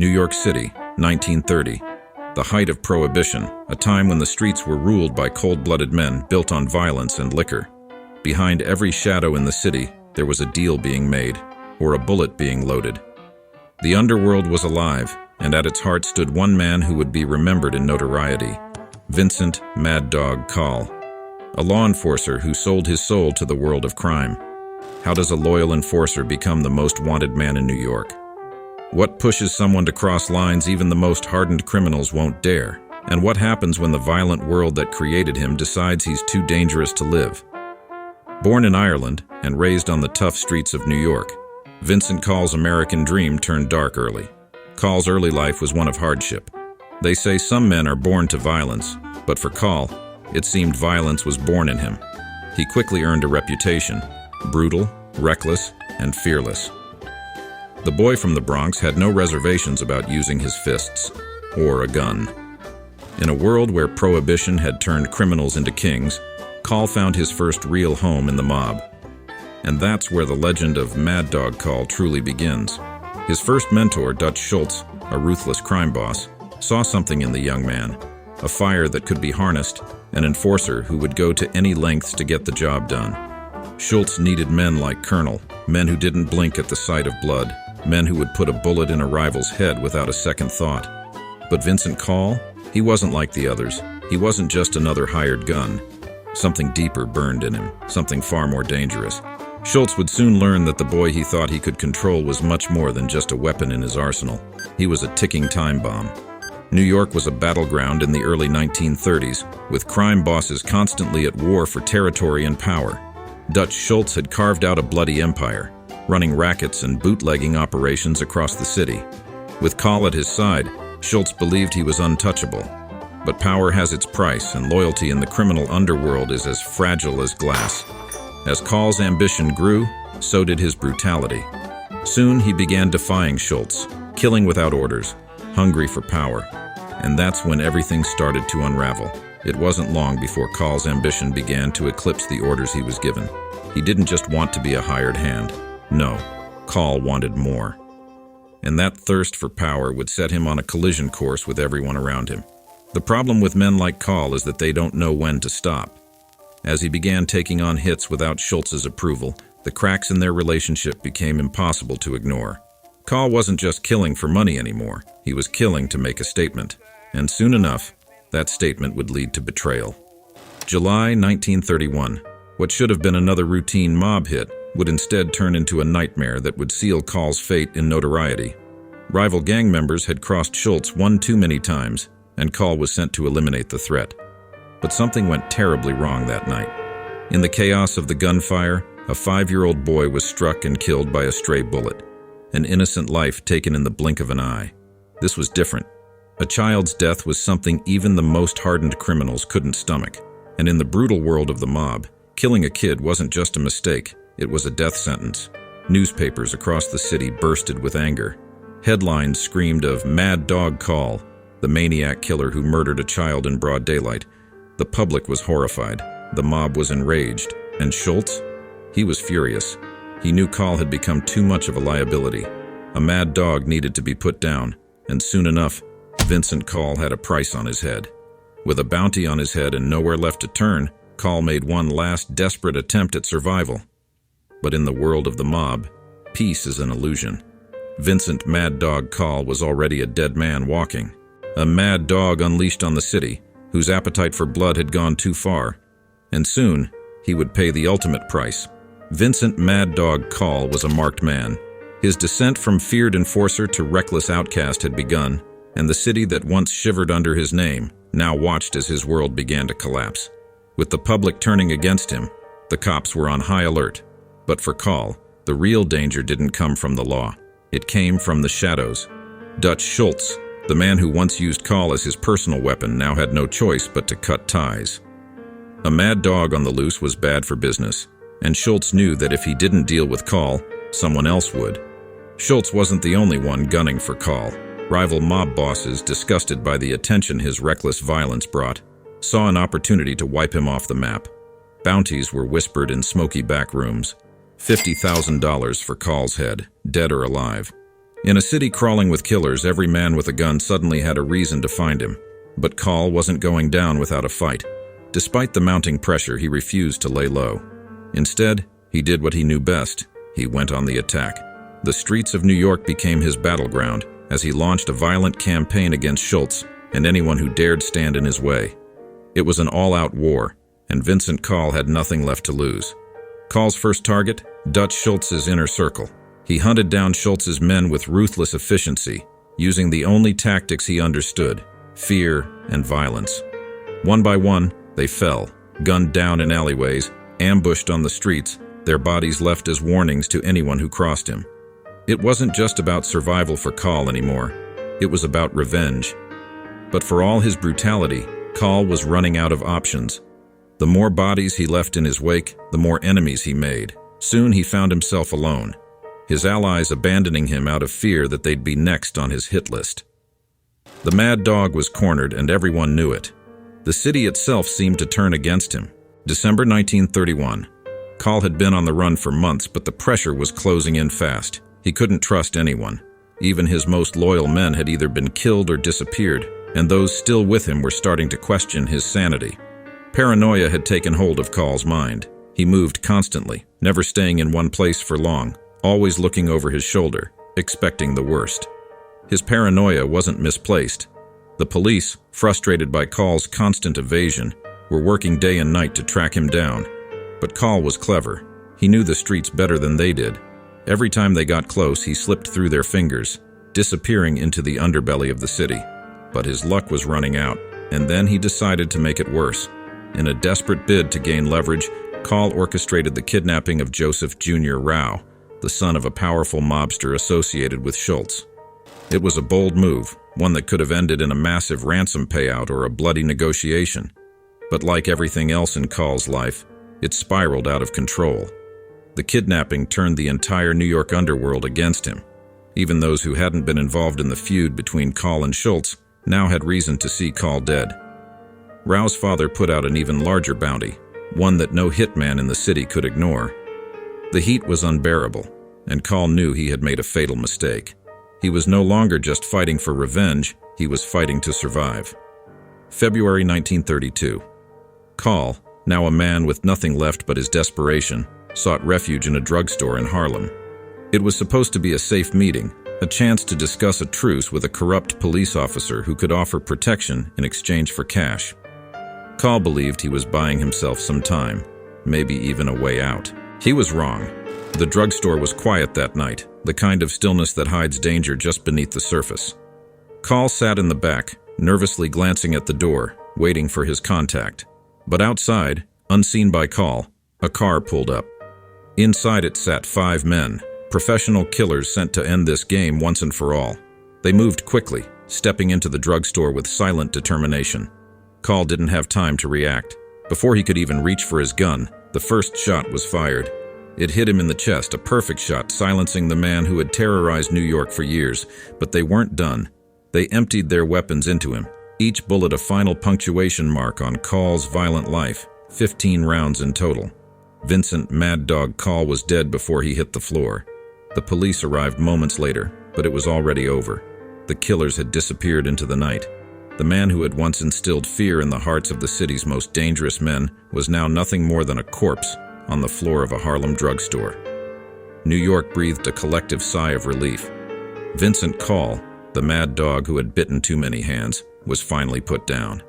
New York City, 1930. The height of Prohibition, a time when the streets were ruled by cold-blooded men built on violence and liquor. Behind every shadow in the city, there was a deal being made, or a bullet being loaded. The underworld was alive, and at its heart stood one man who would be remembered in notoriety, Vincent Mad Dog Coll, a law enforcer who sold his soul to the world of crime. How does a loyal enforcer become the most wanted man in New York? What pushes someone to cross lines even the most hardened criminals won't dare? And what happens when the violent world that created him decides he's too dangerous to live? Born in Ireland and raised on the tough streets of New York, Vincent Coll's American dream turned dark early. Coll's early life was one of hardship. They say some men are born to violence, but for Coll, it seemed violence was born in him. He quickly earned a reputation: brutal, reckless, and fearless. The boy from the Bronx had no reservations about using his fists, or a gun. In a world where prohibition had turned criminals into kings, Coll found his first real home in the mob. And that's where the legend of Mad Dog Coll truly begins. His first mentor, Dutch Schultz, a ruthless crime boss, saw something in the young man, a fire that could be harnessed, an enforcer who would go to any lengths to get the job done. Schultz needed men like Colonel, men who didn't blink at the sight of blood, men who would put a bullet in a rival's head without a second thought. But Vincent Coll, he wasn't like the others. He wasn't just another hired gun. Something deeper burned in him, something far more dangerous. Schultz would soon learn that the boy he thought he could control was much more than just a weapon in his arsenal. He was a ticking time bomb. New York was a battleground in the early 1930s, with crime bosses constantly at war for territory and power. Dutch Schultz had carved out a bloody empire, running rackets and bootlegging operations across the city. With Coll at his side, Schultz believed he was untouchable. But power has its price, and loyalty in the criminal underworld is as fragile as glass. As Coll's ambition grew, so did his brutality. Soon he began defying Schultz, killing without orders, hungry for power. And that's when everything started to unravel. It wasn't long before Coll's ambition began to eclipse the orders he was given. He didn't just want to be a hired hand. No, Coll wanted more. And that thirst for power would set him on a collision course with everyone around him. The problem with men like Coll is that they don't know when to stop. As he began taking on hits without Schultz's approval, the cracks in their relationship became impossible to ignore. Coll wasn't just killing for money anymore. He was killing to make a statement. And soon enough, that statement would lead to betrayal. July 1931. What should have been another routine mob hit would instead turn into a nightmare that would seal Coll's fate in notoriety. Rival gang members had crossed Schultz one too many times, and Coll was sent to eliminate the threat. But something went terribly wrong that night. In the chaos of the gunfire, a 5-year-old boy was struck and killed by a stray bullet. An innocent life taken in the blink of an eye. This was different. A child's death was something even the most hardened criminals couldn't stomach. And in the brutal world of the mob, killing a kid wasn't just a mistake, it was a death sentence. Newspapers across the city bursted with anger. Headlines screamed of Mad Dog Coll, the maniac killer who murdered a child in broad daylight. The public was horrified. The mob was enraged. And Schultz? He was furious. He knew Coll had become too much of a liability. A mad dog needed to be put down, and soon enough, Vincent Coll had a price on his head. With a bounty on his head and nowhere left to turn, Coll made one last desperate attempt at survival. But in the world of the mob, peace is an illusion. Vincent Mad Dog Coll was already a dead man walking. A mad dog unleashed on the city, whose appetite for blood had gone too far. And soon, he would pay the ultimate price. Vincent Mad Dog Coll was a marked man. His descent from feared enforcer to reckless outcast had begun, and the city that once shivered under his name now watched as his world began to collapse. With the public turning against him, the cops were on high alert. But for Coll, the real danger didn't come from the law. It came from the shadows. Dutch Schultz, the man who once used Coll as his personal weapon, now had no choice but to cut ties. A mad dog on the loose was bad for business, and Schultz knew that if he didn't deal with Coll, someone else would. Schultz wasn't the only one gunning for Coll. Rival mob bosses, disgusted by the attention his reckless violence brought, saw an opportunity to wipe him off the map. Bounties were whispered in smoky back rooms. $50,000 for Coll's head, dead or alive. In a city crawling with killers, every man with a gun suddenly had a reason to find him. But Coll wasn't going down without a fight. Despite the mounting pressure, he refused to lay low. Instead, he did what he knew best. He went on the attack. The streets of New York became his battleground as he launched a violent campaign against Schultz and anyone who dared stand in his way. It was an all-out war, and Vincent Coll had nothing left to lose. Coll's first target? Dutch Schultz's inner circle. He hunted down Schultz's men with ruthless efficiency, using the only tactics he understood: fear and violence. One by one, they fell, gunned down in alleyways, ambushed on the streets, their bodies left as warnings to anyone who crossed him. It wasn't just about survival for Coll anymore. It was about revenge. But for all his brutality, Coll was running out of options. The more bodies he left in his wake, the more enemies he made. Soon he found himself alone, his allies abandoning him out of fear that they'd be next on his hit list. The Mad Dog was cornered, and everyone knew it. The city itself seemed to turn against him. December 1931. Coll had been on the run for months, but the pressure was closing in fast. He couldn't trust anyone. Even his most loyal men had either been killed or disappeared, and those still with him were starting to question his sanity. Paranoia had taken hold of Coll's mind. He moved constantly, never staying in one place for long, always looking over his shoulder, expecting the worst. His paranoia wasn't misplaced. The police, frustrated by Coll's constant evasion, were working day and night to track him down. But Coll was clever. He knew the streets better than they did. Every time they got close, he slipped through their fingers, disappearing into the underbelly of the city. But his luck was running out, and then he decided to make it worse. In a desperate bid to gain leverage, Coll orchestrated the kidnapping of Joseph Jr. Rao, the son of a powerful mobster associated with Schultz. It was a bold move, one that could have ended in a massive ransom payout or a bloody negotiation. But like everything else in Coll's life, it spiraled out of control. The kidnapping turned the entire New York underworld against him. Even those who hadn't been involved in the feud between Coll and Schultz now had reason to see Coll dead. Rao's father put out an even larger bounty, one that no hitman in the city could ignore. The heat was unbearable, and Coll knew he had made a fatal mistake. He was no longer just fighting for revenge, he was fighting to survive. February 1932. Coll, now a man with nothing left but his desperation, sought refuge in a drugstore in Harlem. It was supposed to be a safe meeting, a chance to discuss a truce with a corrupt police officer who could offer protection in exchange for cash. Coll believed he was buying himself some time, maybe even a way out. He was wrong. The drugstore was quiet that night, the kind of stillness that hides danger just beneath the surface. Coll sat in the back, nervously glancing at the door, waiting for his contact. But outside, unseen by Coll, a car pulled up. Inside it sat 5 men, professional killers sent to end this game once and for all. They moved quickly, stepping into the drugstore with silent determination. Coll didn't have time to react. Before he could even reach for his gun, the first shot was fired. It hit him in the chest, a perfect shot, silencing the man who had terrorized New York for years. But they weren't done. They emptied their weapons into him, each bullet a final punctuation mark on Coll's violent life, 15 rounds in total. Vincent Mad Dog Coll was dead before he hit the floor. The police arrived moments later, but it was already over. The killers had disappeared into the night. The man who had once instilled fear in the hearts of the city's most dangerous men was now nothing more than a corpse on the floor of a Harlem drugstore. New York breathed a collective sigh of relief. Vincent Coll, the mad dog who had bitten too many hands, was finally put down.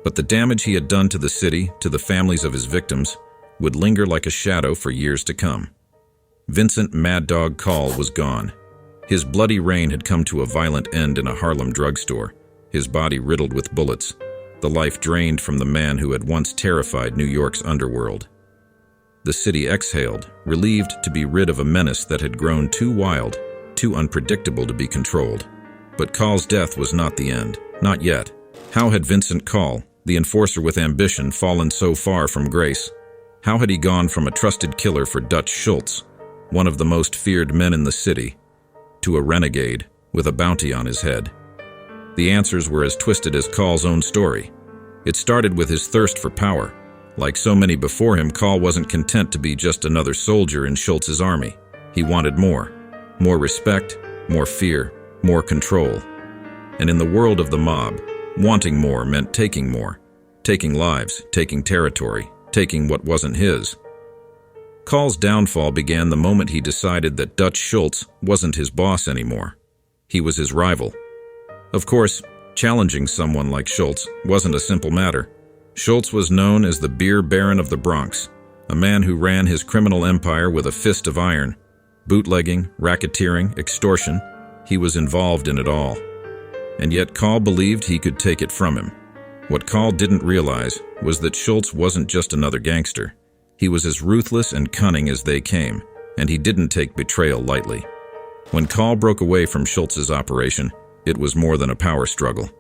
But the damage he had done to the city, to the families of his victims, would linger like a shadow for years to come. Vincent Mad Dog Coll was gone. His bloody reign had come to a violent end in a Harlem drugstore, his body riddled with bullets, the life drained from the man who had once terrified New York's underworld. The city exhaled, relieved to be rid of a menace that had grown too wild, too unpredictable to be controlled. But Coll's death was not the end, not yet. How had Vincent Coll, the enforcer with ambition, fallen so far from grace? How had he gone from a trusted killer for Dutch Schultz, one of the most feared men in the city, to a renegade with a bounty on his head? The answers were as twisted as Coll's own story. It started with his thirst for power. Like so many before him, Coll wasn't content to be just another soldier in Schultz's army. He wanted more. More respect, more fear, more control. And in the world of the mob, wanting more meant taking more. Taking lives, taking territory, taking what wasn't his. Coll's downfall began the moment he decided that Dutch Schultz wasn't his boss anymore. He was his rival. Of course, challenging someone like Schultz wasn't a simple matter. Schultz was known as the beer baron of the Bronx, a man who ran his criminal empire with a fist of iron. Bootlegging, racketeering, extortion, he was involved in it all. And yet Coll believed he could take it from him. What Coll didn't realize was that Schultz wasn't just another gangster. He was as ruthless and cunning as they came, and he didn't take betrayal lightly. When Coll broke away from Schultz's operation, it was more than a power struggle.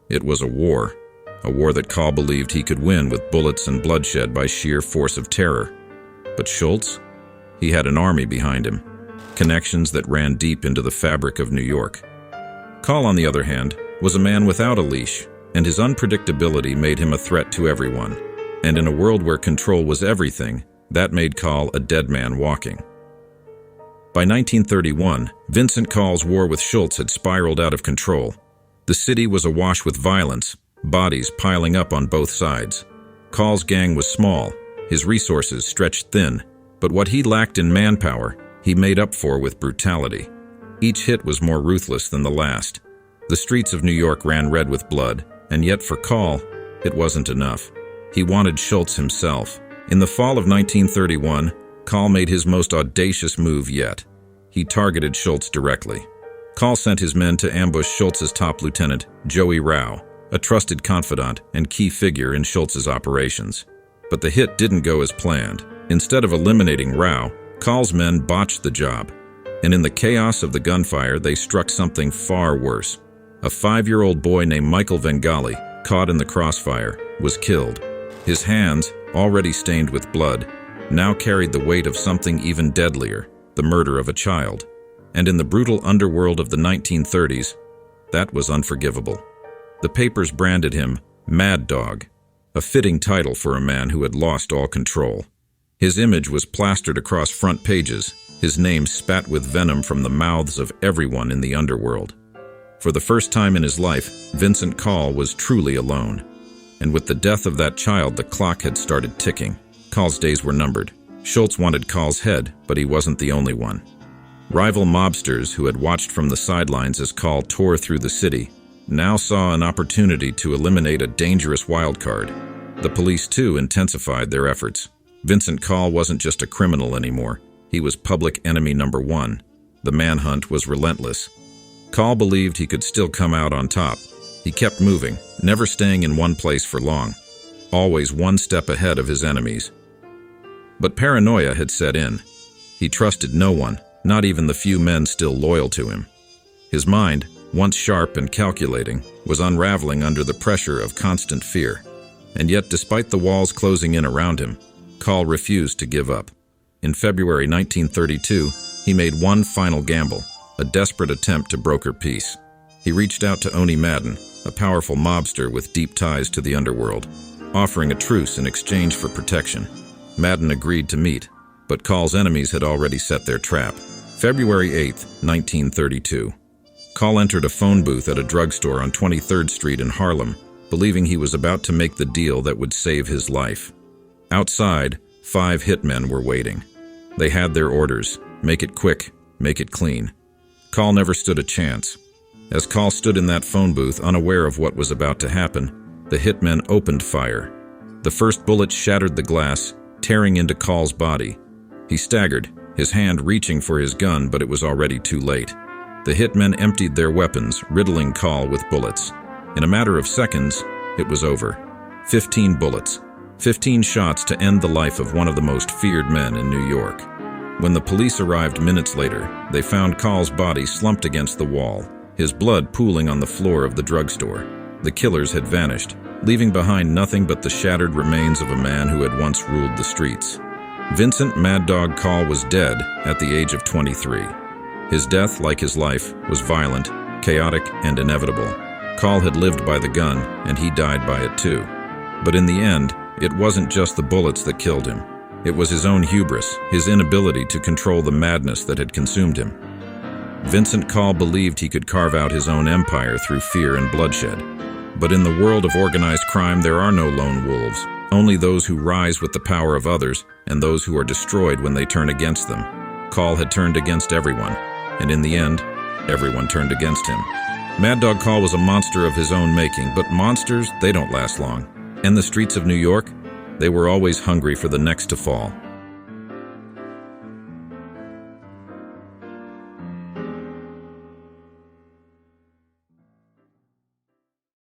It was a war that Coll believed he could win with bullets and bloodshed by sheer force of terror. But Schultz? He had an army behind him, connections that ran deep into the fabric of New York. Coll, on the other hand, was a man without a leash, and his unpredictability made him a threat to everyone. And in a world where control was everything, that made Coll a dead man walking. By 1931, Vincent Coll's war with Schultz had spiraled out of control. The city was awash with violence, bodies piling up on both sides. Coll's gang was small, his resources stretched thin, but what he lacked in manpower, he made up for with brutality. Each hit was more ruthless than the last. The streets of New York ran red with blood, and yet for Coll, it wasn't enough. He wanted Schultz himself. In the fall of 1931, Coll made his most audacious move yet. He targeted Schultz directly. Coll sent his men to ambush Schultz's top lieutenant, Joey Rao, a trusted confidant and key figure in Schultz's operations. But the hit didn't go as planned. Instead of eliminating Rao, Coll's men botched the job. And in the chaos of the gunfire, they struck something far worse. A 5-year-old boy named Michael Vengali, caught in the crossfire, was killed. His hands, already stained with blood, now carried the weight of something even deadlier, the murder of a child. And in the brutal underworld of the 1930s, that was unforgivable. The papers branded him Mad Dog, a fitting title for a man who had lost all control. His image was plastered across front pages, his name spat with venom from the mouths of everyone in the underworld. For the first time in his life, Vincent Coll was truly alone. And with the death of that child, the clock had started ticking. Coll's days were numbered. Schultz wanted Coll's head, but he wasn't the only one. Rival mobsters who had watched from the sidelines as Coll tore through the city now saw an opportunity to eliminate a dangerous wildcard. The police, too, intensified their efforts. Vincent Coll wasn't just a criminal anymore. He was public enemy number one. The manhunt was relentless. Coll believed he could still come out on top. He kept moving, never staying in one place for long, always one step ahead of his enemies. But paranoia had set in. He trusted no one, not even the few men still loyal to him. His mind, once sharp and calculating, was unraveling under the pressure of constant fear. And yet, despite the walls closing in around him, Coll refused to give up. In February 1932, he made one final gamble, a desperate attempt to broker peace. He reached out to Oni Madden, a powerful mobster with deep ties to the underworld, offering a truce in exchange for protection. Madden agreed to meet, but Coll's enemies had already set their trap. February 8, 1932. Coll entered a phone booth at a drugstore on 23rd Street in Harlem, believing he was about to make the deal that would save his life. Outside, 5 hitmen were waiting. They had their orders: make it quick, make it clean. Coll never stood a chance. As Coll stood in that phone booth, unaware of what was about to happen, the hitmen opened fire. The first bullet shattered the glass, tearing into Coll's body. He staggered, his hand reaching for his gun, but it was already too late. The hitmen emptied their weapons, riddling Coll with bullets. In a matter of seconds, it was over. 15 bullets. 15 shots to end the life of one of the most feared men in New York. When the police arrived minutes later, they found Coll's body slumped against the wall, his blood pooling on the floor of the drugstore. The killers had vanished, leaving behind nothing but the shattered remains of a man who had once ruled the streets. Vincent Mad Dog Coll was dead at the age of 23. His death, like his life, was violent, chaotic, and inevitable. Coll had lived by the gun, and he died by it too. But in the end, it wasn't just the bullets that killed him. It was his own hubris, his inability to control the madness that had consumed him. Vincent Coll believed he could carve out his own empire through fear and bloodshed. But in the world of organized crime, there are no lone wolves, only those who rise with the power of others and those who are destroyed when they turn against them. Coll had turned against everyone, and in the end, everyone turned against him. Mad Dog Coll was a monster of his own making, but monsters, they don't last long. In the streets of New York, they were always hungry for the next to fall.